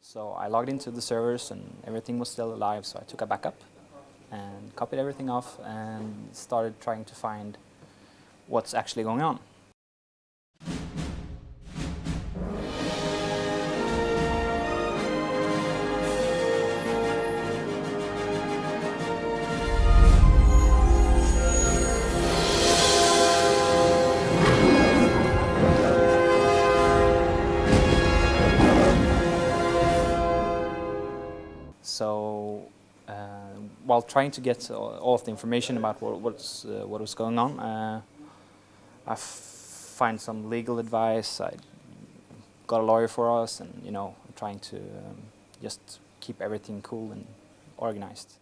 So I logged into the servers and everything was still alive, so I took a backup and copied everything off and started trying to find what's actually going on. So while trying to get all of the information about what was going on, I find some legal advice. I got a lawyer for us, and trying to just keep everything cool and organized.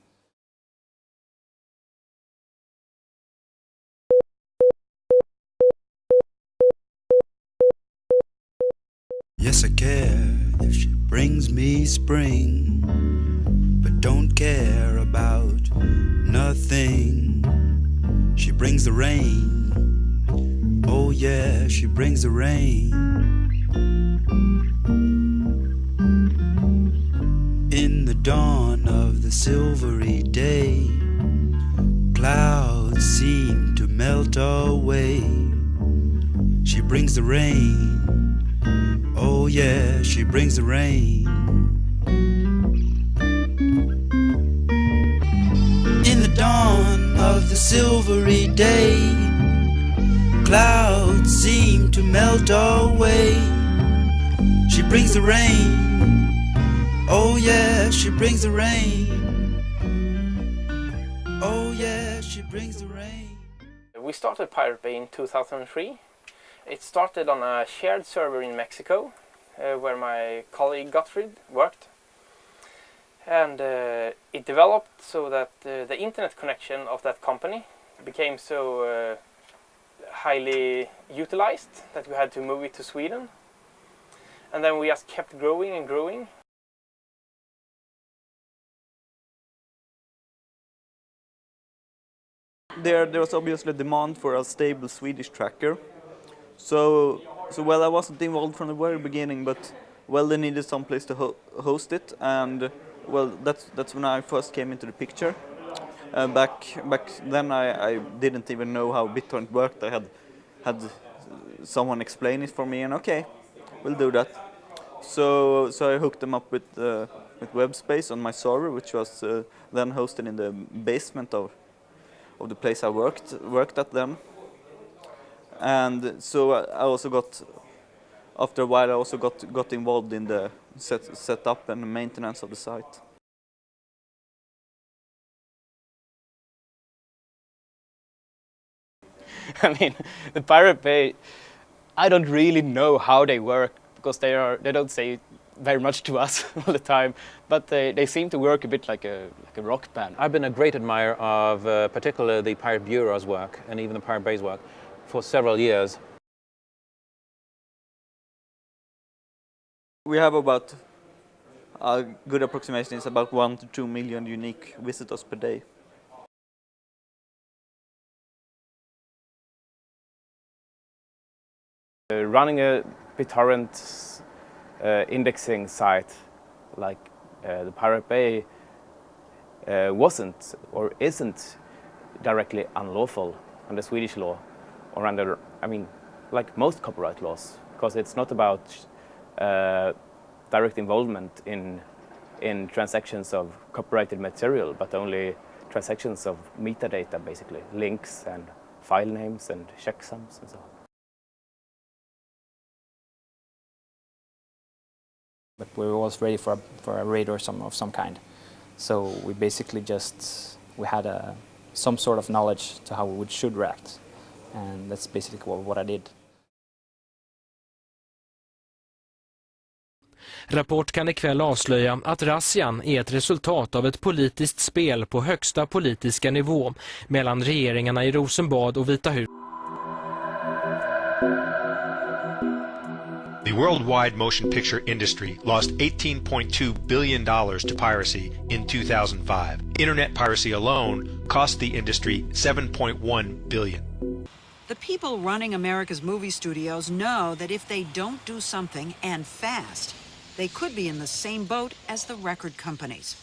Yes, I care if she brings me spring, but don't care about nothing. She brings the rain. Oh yeah, she brings the rain. In the dawn of the silvery day, clouds seem to melt away. She brings the rain. Oh yeah, she brings the rain. In the dawn of the silvery day, clouds seem to melt away. She brings the rain. Oh yeah, she brings the rain. Oh yeah, she brings the rain. We started Pirate Bay in 2003. It started on a shared server in Mexico, where my colleague Gottfrid worked. And it developed so that the internet connection of that company became so highly utilized that we had to move it to Sweden. And then we just kept growing and growing. There was obviously a demand for a stable Swedish tracker. So well, I wasn't involved from the very beginning, but well, they needed some place to host it, and well, that's when I first came into the picture. Back then, I didn't even know how BitTorrent worked. I had someone explain it for me, and okay, we'll do that. So I hooked them up with web space on my server, which was then hosted in the basement of the place I worked at then. And so I also after a while, I also got involved in the setup and maintenance of the site. I mean, the Pirate Bay, I don't really know how they work, because they don't say very much to us all the time, but they seem to work a bit like a rock band. I've been a great admirer of particularly the Piratbyrån's work and even the Pirate Bay's work for several years. We have about a good approximation is about 1 to 2 million unique visitors per day. Running a BitTorrent indexing site like the Pirate Bay wasn't or isn't directly unlawful under Swedish law, or under, I mean, like most copyright laws, because it's not about direct involvement in transactions of copyrighted material, but only transactions of metadata, basically, links and file names and checksums and so on. But we were always ready for a raid or of some kind. So we basically we had some sort of knowledge to how we should react. And that's basically what I did. Rapport kan ikväll avslöja att razzian är ett resultat av ett politiskt spel på högsta politiska nivå mellan regeringarna i Rosenbad och Vita huset. The worldwide motion picture industry lost $18.2 billion to piracy in 2005. Internet piracy alone cost the industry $7.1 billion. The people running America's movie studios know that if they don't do something, and fast, they could be in the same boat as the record companies.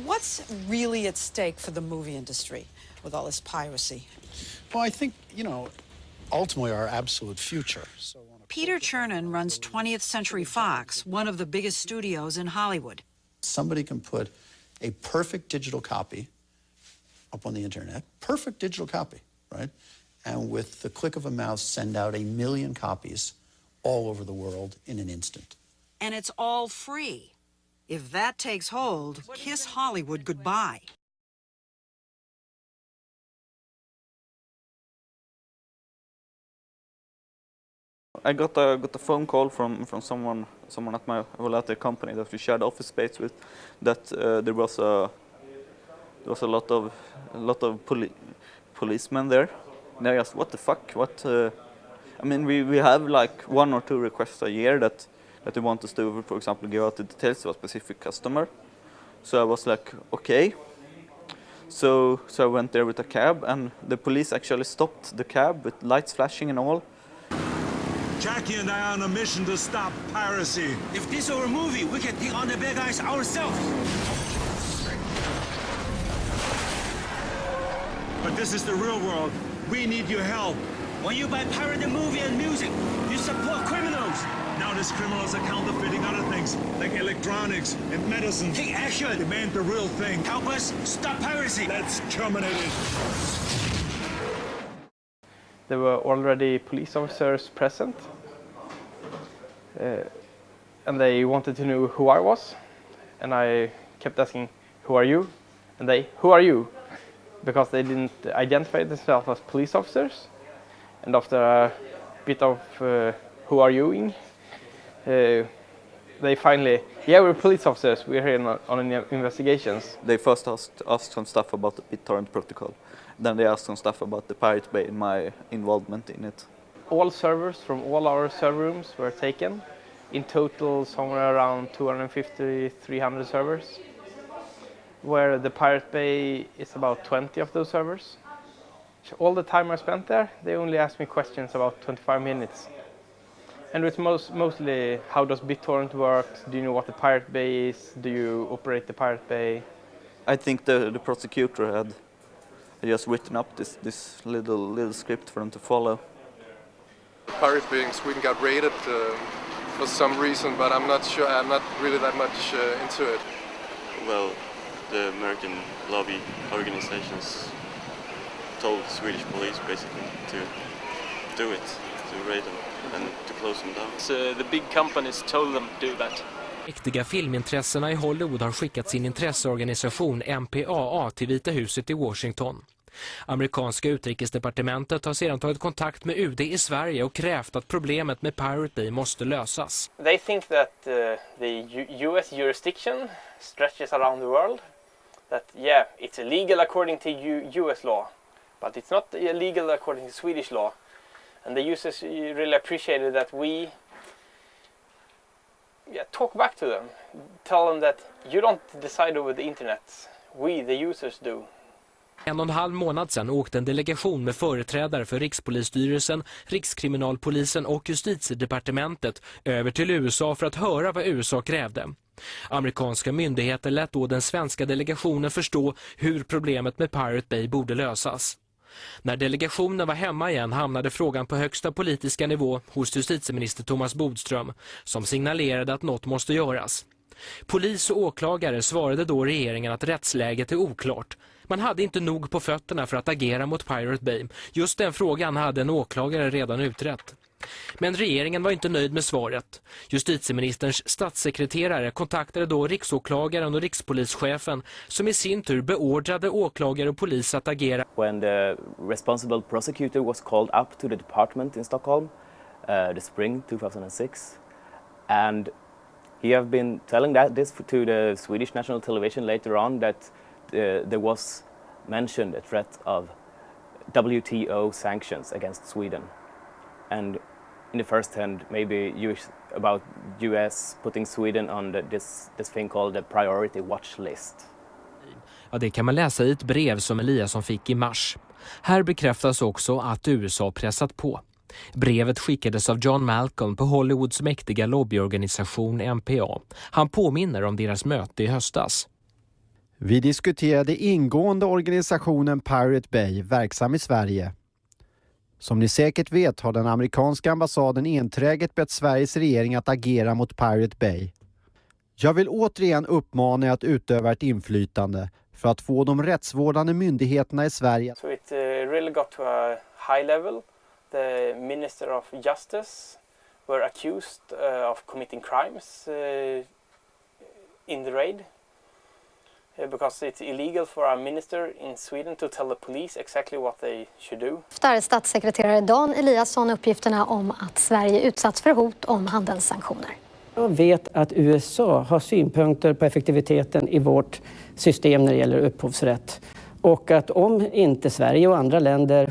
What's really at stake for the movie industry with all this piracy? Well, I think, ultimately our absolute future. Peter Chernin runs 20th Century Fox, one of the biggest studios in Hollywood. Somebody can put a perfect digital copy up on the internet, perfect digital copy, right? And with the click of a mouse, send out 1 million copies all over the world in an instant. And it's all free. If that takes hold, kiss Hollywood goodbye. I got a phone call from someone at the company that we shared office space with, that there was a lot of policemen there. And I asked, what the fuck? I mean, we have like 1 or 2 requests a year that they want us to, for example, give out the details of a specific customer. So I was like, okay. So I went there with a cab, and the police actually stopped the cab with lights flashing and all. Jackie and I are on a mission to stop piracy. If this were a movie, we can take on the bad guys ourselves. But this is the real world. We need your help. When you buy pirated movie and music, you support criminals. Now these criminals are counterfeiting other things, like electronics and medicine. Take action. Demand the real thing. Help us stop piracy. Let's terminate it. There were already police officers present, and they wanted to know who I was, and I kept asking, who are you? And they, who are you? Because they didn't identify themselves as police officers. And after a bit of who are you-ing, they finally, yeah, we're police officers, we're here on investigations. They first asked some stuff about the BitTorrent protocol. Then they asked some stuff about the Pirate Bay and my involvement in it. All servers from all our server rooms were taken. In total, somewhere around 250-300 servers, where the Pirate Bay is about 20 of those servers. All the time I spent there, they only asked me questions about 25 minutes. And it's mostly, how does BitTorrent work? Do you know what the Pirate Bay is? Do you operate the Pirate Bay? I think the prosecutor had just written up this little script for them to follow. The Pirate Bay in Sweden got raided for some reason, but I'm not sure. I'm not really that much into it. Well, the American lobby organizations told Swedish police basically to do it, to raid them and to close them down. So the big companies told them to do that. Mäktiga filmintressena i Hollywood har skickat sin intresseorganisation MPAA till Vita huset i Washington. Amerikanska utrikesdepartementet har sedan tagit kontakt med UD i Sverige och krävt att problemet med Pirate Bay måste lösas. They think that the US jurisdiction stretches around the world. That yeah, it's illegal according to US law, but it's not illegal according to Swedish law. And the users really appreciated that we talk back to them, tell them that you don't decide over the internet, we the users do. 1,5 månad sedan åkte en delegation med företrädare för Rikspolisstyrelsen, Rikskriminalpolisen och Justitiedepartementet över till USA för att höra vad USA krävde. Amerikanska myndigheter lät då den svenska delegationen förstå hur problemet med Pirate Bay borde lösas. När delegationen var hemma igen hamnade frågan på högsta politiska nivå hos justitieminister Thomas Bodström, som signalerade att något måste göras. Polis och åklagare svarade då regeringen att rättsläget är oklart. Man hade inte nog på fötterna för att agera mot Pirate Bay. Just den frågan hade en åklagare redan utrett. Men regeringen var inte nöjd med svaret. Justitieministerns statssekreterare kontaktade då riksåklagaren och rikspolischefen, som i sin tur beordrade åklagare och polis att agera. When the responsible prosecutor was called up to the department in Stockholm, the spring 2006, and he have been telling this to the Swedish national television later on, that there was mentioned a threat of WTO sanctions against Sweden. And in the first hand, maybe about US putting Sweden on this thing called the priority watch list. Ja, det kan man läsa i ett brev som Eliasson fick i mars. Här bekräftas också att USA pressat på. Brevet skickades av John Malcolm på Hollywoods mäktiga lobbyorganisation NPA. Han påminner om deras möte i höstas. Vi diskuterade ingående organisationen Pirate Bay, verksam i Sverige. Som ni säkert vet har den amerikanska ambassaden enträget bett Sveriges regering att agera mot Pirate Bay. Jag vill återigen uppmana er att utöva ett inflytande för att få de rättsvårdande myndigheterna i Sverige. So it really got to a high level. The Minister of Justice were accused of committing crimes in the raid. Because it's illegal for a minister in Sweden to tell the police exactly what they should do. Där statssekreterare Dan Eliasson uppgifterna om att Sverige utsatts för hot om handelssanktioner. Jag vet att USA har synpunkter på effektiviteten i vårt system när det gäller upphovsrätt. Och att om inte Sverige och andra länder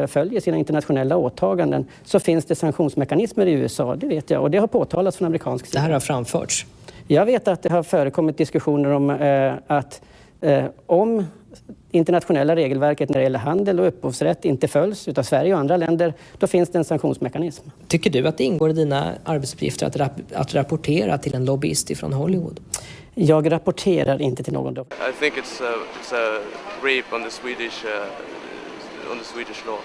följer sina internationella åtaganden så finns det sanktionsmekanismer i USA, det vet jag. Och det har påtalats från amerikansk sida. Det här har framförts. Jag vet att det har förekommit diskussioner om att om internationella regelverket när det gäller handel och upphovsrätt inte följs utav Sverige och andra länder, då finns det en sanktionsmekanism. Tycker du att det ingår i dina arbetsuppgifter att rapportera till en lobbyist från Hollywood? Jag rapporterar inte till någon. I think it's a rape on the Swedish law.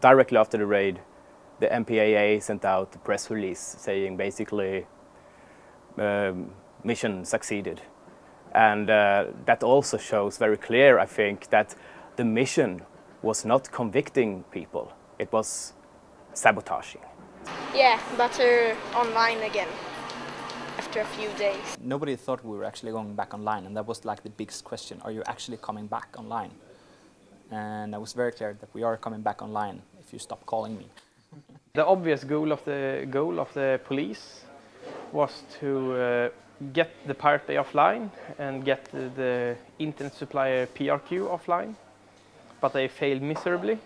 Directly after the raid, the MPAA sent out a press release saying basically mission succeeded. And that also shows very clear, I think, that the mission was not convicting people, it was sabotaging. Yeah, but they're online again after a few days. Nobody thought we were actually going back online, and that was like the biggest question. Are you actually coming back online? And I was very clear that we are coming back online if you stop calling me. The obvious goal of the police was to get the Pirate Bay offline and get the internet supplier PRQ offline, but they failed miserably.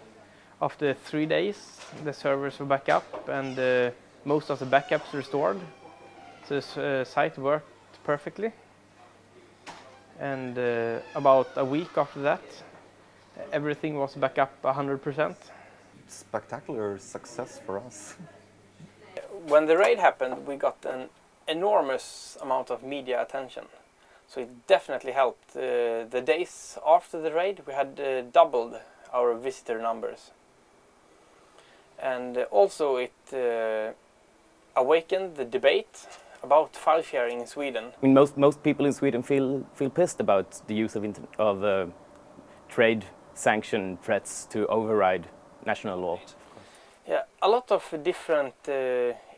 After 3 days, the servers were back up and most of the backups restored. So the site worked perfectly. And about a week after that, everything was back up 100%. Spectacular success for us. When the raid happened, we got an enormous amount of media attention. So it definitely helped. The days after the raid, we had doubled our visitor numbers. And also it awakened the debate about file sharing in Sweden. I mean, most people in Sweden feel pissed about the use of trade sanction threats to override national law. Yeah, a lot of different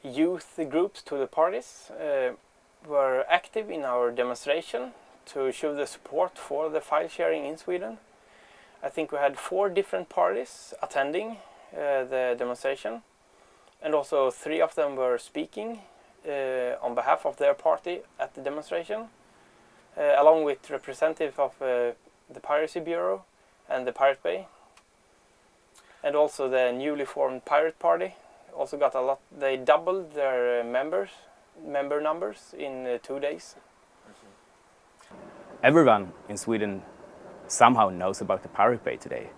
youth groups to the parties were active in our demonstration to show the support for the file sharing in Sweden. I think we had 4 different parties attending the demonstration, and also 3 of them were speaking on behalf of their party at the demonstration, along with representatives of the Piracy Bureau and the Pirate Bay. And also the newly formed Pirate Party also got a lot. They doubled their member numbers in 2 days. Everyone in Sweden somehow knows about the Pirate Bay today.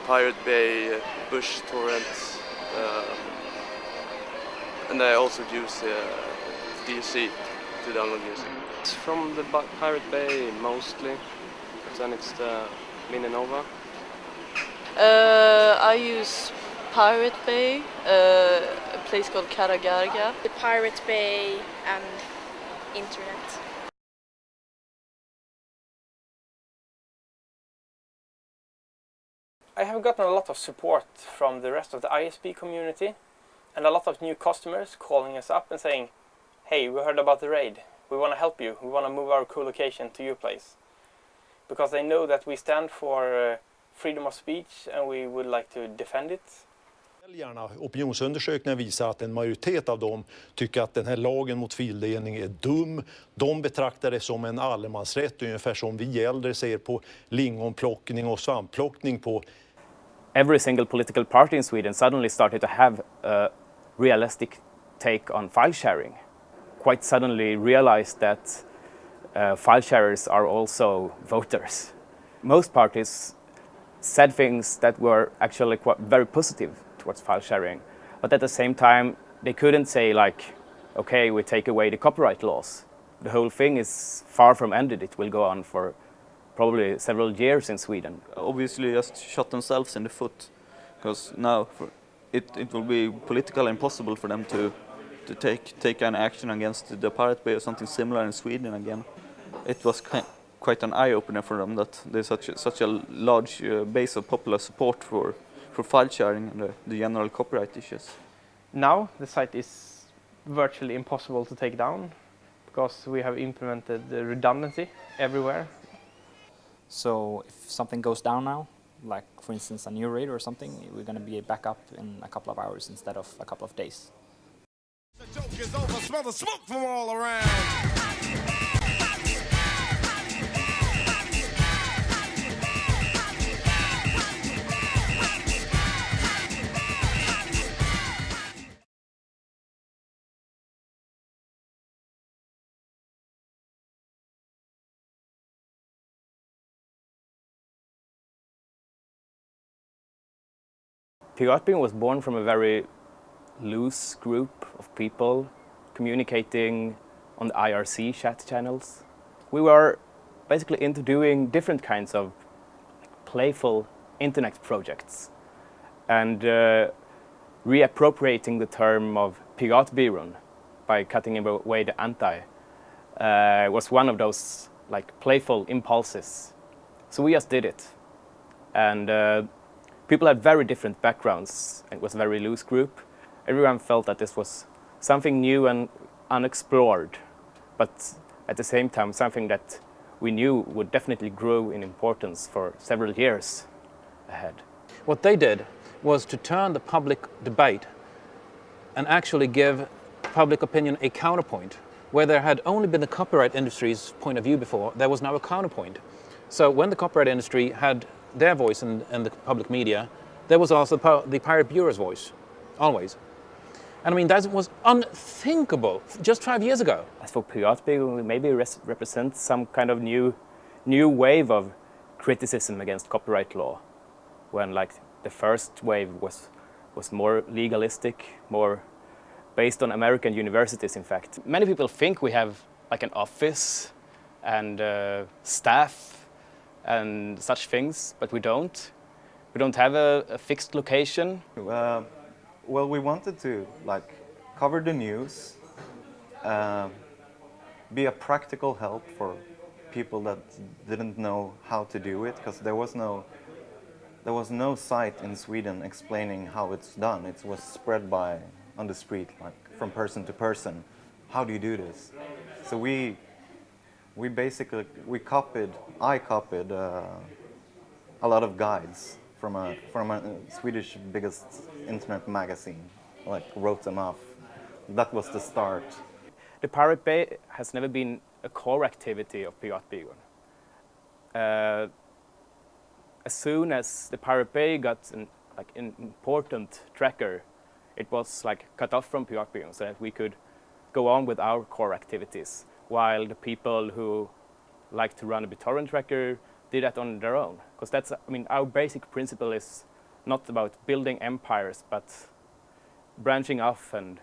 Pirate Bay, BitTorrent, and I also use DSC to download music. It's from the Pirate Bay mostly, then it's the Mininova. I use Pirate Bay, a place called Karagarga. The Pirate Bay and internet. I have gotten a lot of support from the rest of the ISP community and a lot of new customers calling us up and saying, hey, we heard about the raid. We want to help you. We want to move our co-location to your place. Because they know that we stand for freedom of speech and we would like to defend it. Opinionsundersökningar visar att en majoritet av dem tycker att den här lagen mot fildelning är dum. De betraktar det som en allemansrätt, ungefär som vi äldre ser på lingonplockning och svampplockning på. every single political party in Sweden suddenly started to have a realistic take on file sharing. Quite suddenly realized that file sharers are also voters. Most parties said things that were actually quite very positive towards file sharing, but at the same time they couldn't say like, okay, we take away the copyright laws. The whole thing is far from ended. It will go on for probably several years in Sweden. Obviously just shot themselves in the foot, because now it will be politically impossible for them to take an action against the Pirate Bay or something similar in Sweden again. It was quite an eye-opener for them that there's such a large base of popular support for file sharing and the general copyright issues. Now the site is virtually impossible to take down because we have implemented the redundancy everywhere. So if something goes down now, like for instance a new raid or something, we're going to be back up in a couple of hours instead of a couple of days. The joke is over, smell the smoke from all around. Piratbyrån was born from a very loose group of people communicating on the IRC chat channels. We were basically into doing different kinds of playful internet projects and reappropriating the term of Piratbyrån by cutting away the anti was one of those like playful impulses. So we just did it. And people had very different backgrounds. It was a very loose group. Everyone felt that this was something new and unexplored, but at the same time something that we knew would definitely grow in importance for several years ahead. What they did was to turn the public debate and actually give public opinion a counterpoint. Where there had only been the copyright industry's point of view before, there was now a counterpoint. So when the copyright industry had their voice in the public media, there was also the Pirate Bureau's voice, always. And I mean, that was unthinkable just 5 years ago. As for Piratbyrån, maybe represents some kind of new wave of criticism against copyright law, when like the first wave was more legalistic, more based on American universities, in fact. Many people think we have like an office and staff and such things, but we don't. We don't have a fixed location. Well, we wanted to like cover the news, be a practical help for people that didn't know how to do it, because there was no site in Sweden explaining how it's done. It was spread on the street, like from person to person. How do you do this? So I copied a lot of guides from a Swedish biggest internet magazine, like wrote them off. That was the start. The Pirate Bay has never been a core activity of Piratbyrån. As soon as the Pirate Bay got an important tracker, it was like cut off from Piratbyrån so that we could go on with our core activities, while the people who like to run a BitTorrent tracker did that on their own. Because that's, I mean, our basic principle is not about building empires, but branching off and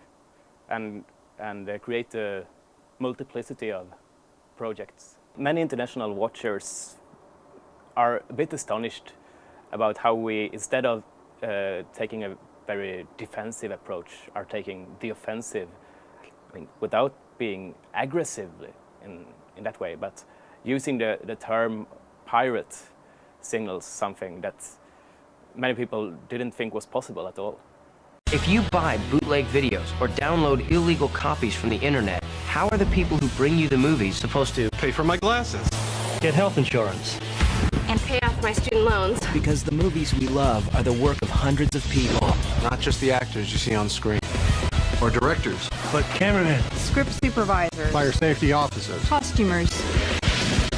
create a multiplicity of projects. Many international watchers are a bit astonished about how we, instead of taking a very defensive approach, are taking the offensive, I mean, without being aggressive in that way, but using the term pirate signals something that many people didn't think was possible at all. If you buy bootleg videos or download illegal copies from the internet, how are the people who bring you the movies supposed to pay for my glasses, get health insurance, and pay off my student loans? Because the movies we love are the work of hundreds of people. Not just the actors you see on screen, or directors, but cameramen, script supervisors, fire safety officers, costumers,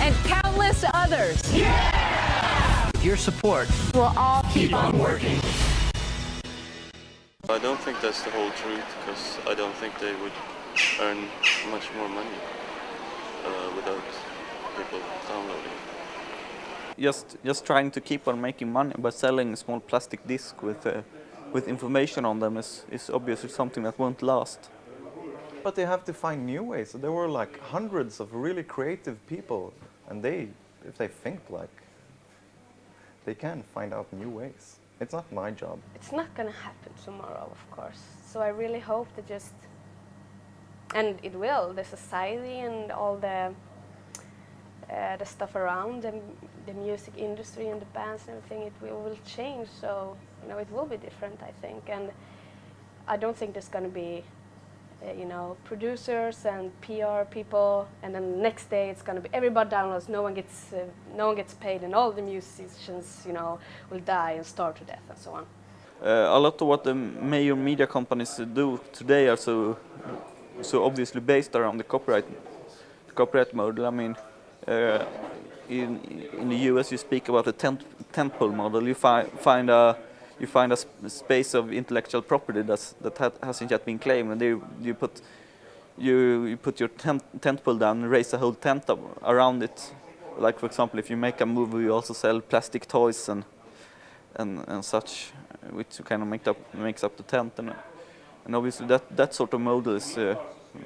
and countless others. Yeah! With your support, We'll all keep on working. I don't think that's the whole truth, because I don't think they would earn much more money without people downloading. Just trying to keep on making money by selling a small plastic disc with information on them is obviously something that won't last. But they have to find new ways. So there were like hundreds of really creative people, and if they think like, they can find out new ways. It's not my job. It's not going to happen tomorrow, of course. So I really hope that and it will, the society and all the stuff around the music industry and the bands and everything, it will change. So, it will be different, I think. And I don't think there's going to be, producers and PR people, and then the next day it's going to be everybody downloads, no one gets paid, and all the musicians, will die and starve to death and so on. A lot of what the major media companies do today are so obviously based around the copyright model. I mean, in the US you speak about a tentpole model. You find a space of intellectual property that hasn't yet been claimed, and you put your tentpole down and raise a whole tent around it. Like, for example, if you make a movie, you also sell plastic toys and such, which kind of makes up the tent. And obviously that sort of model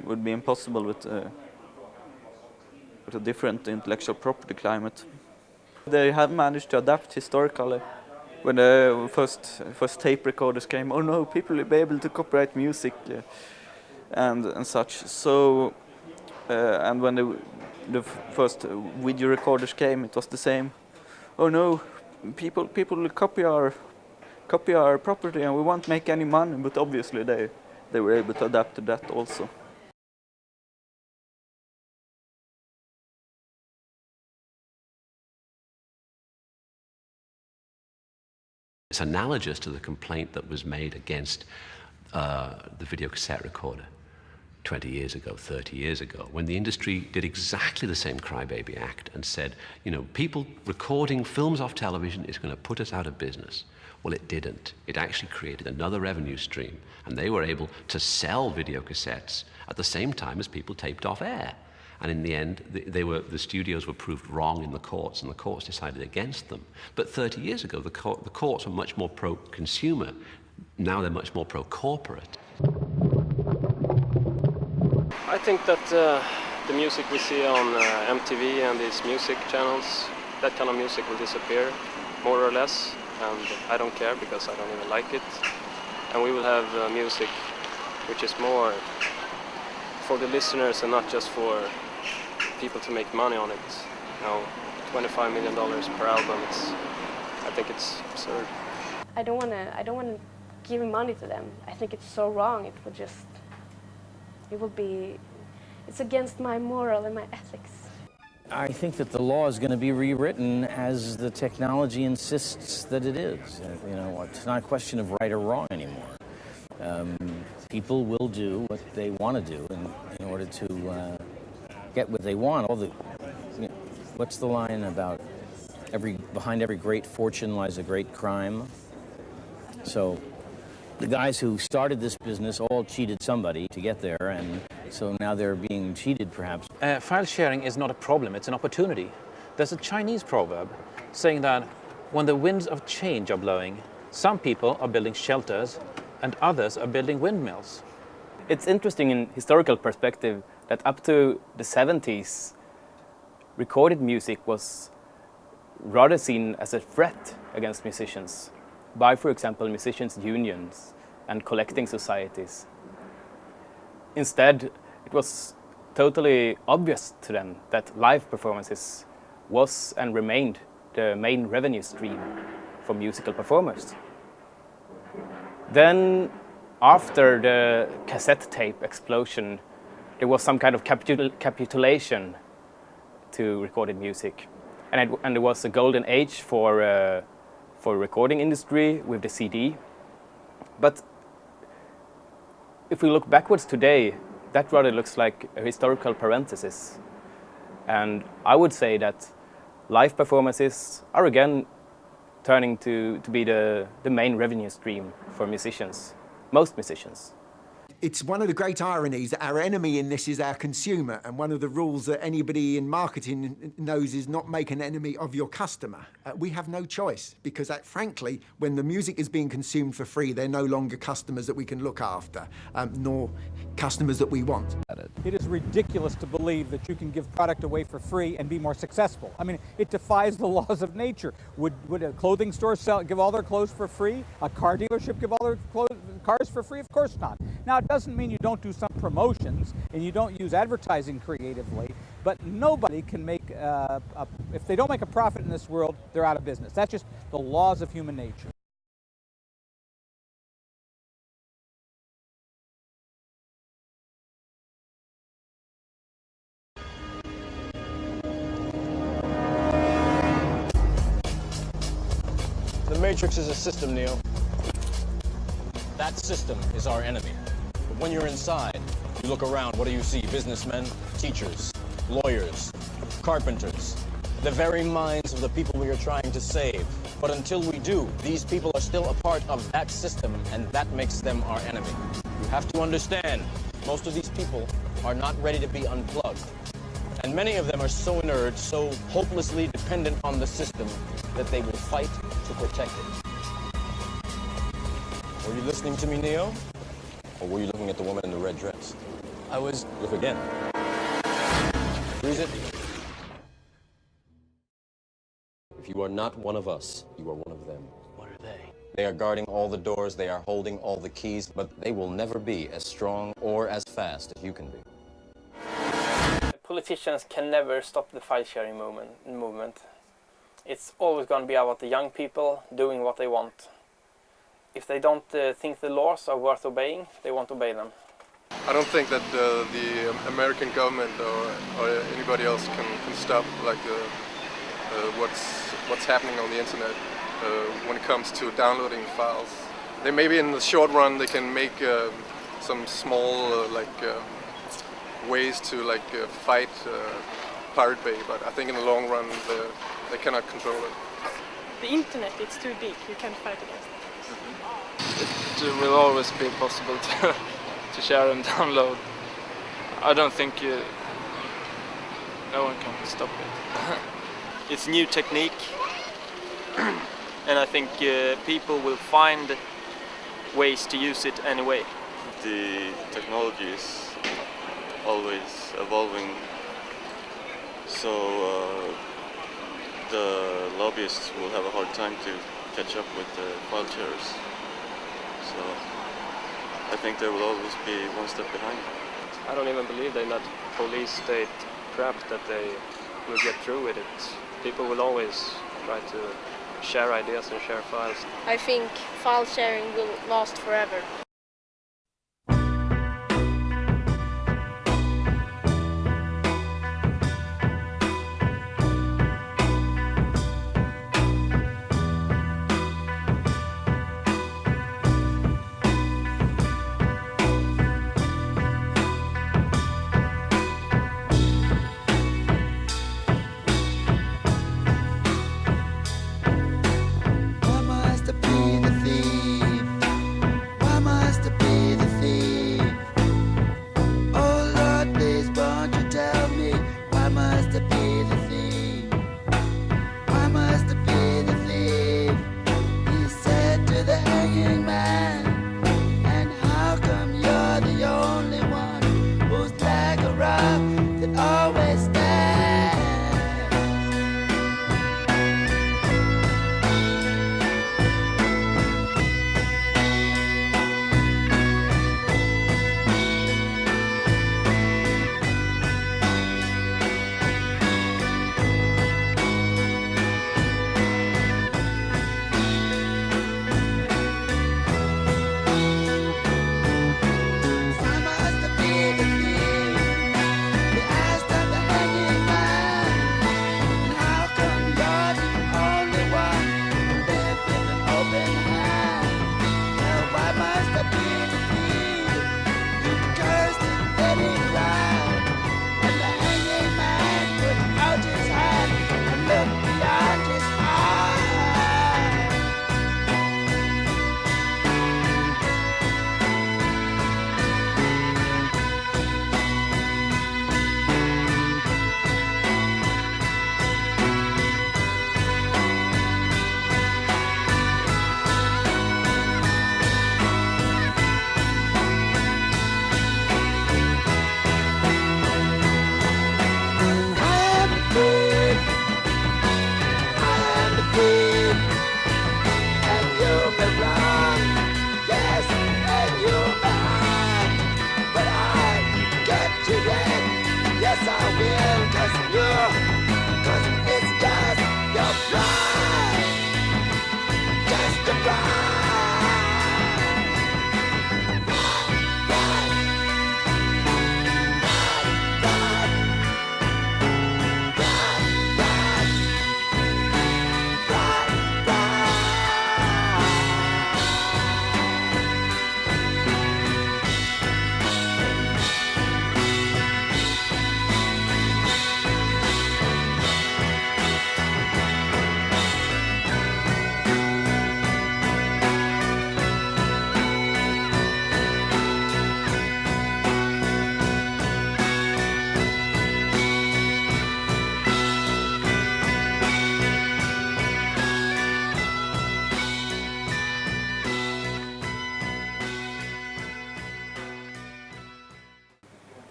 would be impossible with a different intellectual property climate. They have managed to adapt historically. When the first tape recorders came, oh no, people will be able to copyright music and such. So, and when the first video recorders came, it was the same. Oh no, people will copy our property, and we won't make any money. But obviously, they were able to adapt to that also. It's analogous to the complaint that was made against the video cassette recorder 20 years ago, 30 years ago, when the industry did exactly the same Crybaby Act and said, people recording films off television is going to put us out of business. Well, it didn't. It actually created another revenue stream, and they were able to sell video cassettes at the same time as people taped off air. And in the end, the studios were proved wrong in the courts, and the courts decided against them. But 30 years ago, the courts were much more pro-consumer. Now they're much more pro-corporate. I think that the music we see on MTV and these music channels, that kind of music will disappear, more or less. And I don't care, because I don't even like it. And we will have music which is more for the listeners and not just for people to make money on it. $25 million per album, I think it's absurd. I don't want to give money to them. I think it's so wrong. It's against my moral and my ethics. I think that the law is going to be rewritten as the technology insists that it is. It's not a question of right or wrong anymore. People will do what they want to do in order to get what they want. What's the line about behind every great fortune lies a great crime? So the guys who started this business all cheated somebody to get there, and so now they're being cheated, perhaps. File sharing is not a problem, it's an opportunity. There's a Chinese proverb saying that when the winds of change are blowing, some people are building shelters and others are building windmills. It's interesting in historical perspective that up to the 70s, recorded music was rather seen as a threat against musicians by, for example, musicians' unions and collecting societies. Instead, it was totally obvious to them that live performances was and remained the main revenue stream for musical performers. Then, after the cassette tape explosion, there was some kind of capitulation to recorded music. And there was a golden age for recording industry with the CD. But if we look backwards today, that rather looks like a historical parenthesis. And I would say that live performances are again turning to be the main revenue stream for musicians, most musicians. It's one of the great ironies that our enemy in this is our consumer, and one of the rules that anybody in marketing knows is not make an enemy of your customer. We have no choice, because frankly, when the music is being consumed for free, they're no longer customers that we can look after, nor customers that we want. It is ridiculous to believe that you can give product away for free and be more successful. I mean, it defies the laws of nature. Would a clothing store give all their clothes for free? A car dealership give all their cars for free? Of course not. Now, it doesn't mean you don't do some promotions and you don't use advertising creatively, but nobody can make, if they don't make a profit in this world, they're out of business. That's just the laws of human nature. The Matrix is a system, Neo. That system is our enemy. But when you're inside, you look around, what do you see? Businessmen, teachers, lawyers, carpenters, the very minds of the people we are trying to save. But until we do, these people are still a part of that system, and that makes them our enemy. You have to understand, most of these people are not ready to be unplugged. And many of them are so inert, so hopelessly dependent on the system, that they will fight to protect it. Were you listening to me, Neo? Or were you looking at the woman in the red dress? I was. Look again. Freeze it. If you are not one of us, you are one of them. What are they? They are guarding all the doors, they are holding all the keys, but they will never be as strong or as fast as you can be. Politicians can never stop the file sharing movement. It's always going to be about the young people doing what they want. If they don't think the laws are worth obeying, they won't obey them. I don't think that the American government or anybody else can stop what's happening on the internet when it comes to downloading files. They maybe in the short run they can make some small ways to fight Pirate Bay, but I think in the long run they cannot control it. The internet, it's too big, you can't fight against it. It will always be possible to share and download. I don't think no one can stop it. It's a new technique, and I think people will find ways to use it anyway. The technology is always evolving, so the lobbyists will have a hard time to catch up with the file sharers. So I think there will always be one step behind. I don't even believe they let police state crap that they will get through with it. People will always try to share ideas and share files. I think file sharing will last forever. Why must I be the thief? Why must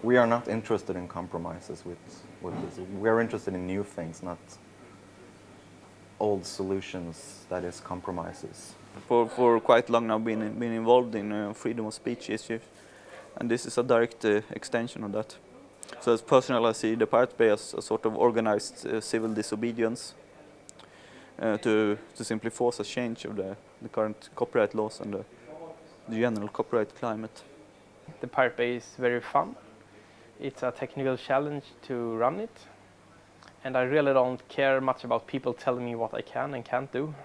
we are not interested in compromises with this. We are interested in new things, not old solutions, that is compromises. For quite long now been involved in freedom of speech issues, and this is a direct extension of that. So as personal, I see the Pirate Bay as a sort of organized civil disobedience to simply force a change of the current copyright laws and the general copyright climate. The Pirate Bay is very fun. It's a technical challenge to run it, and I really don't care much about people telling me what I can and can't do.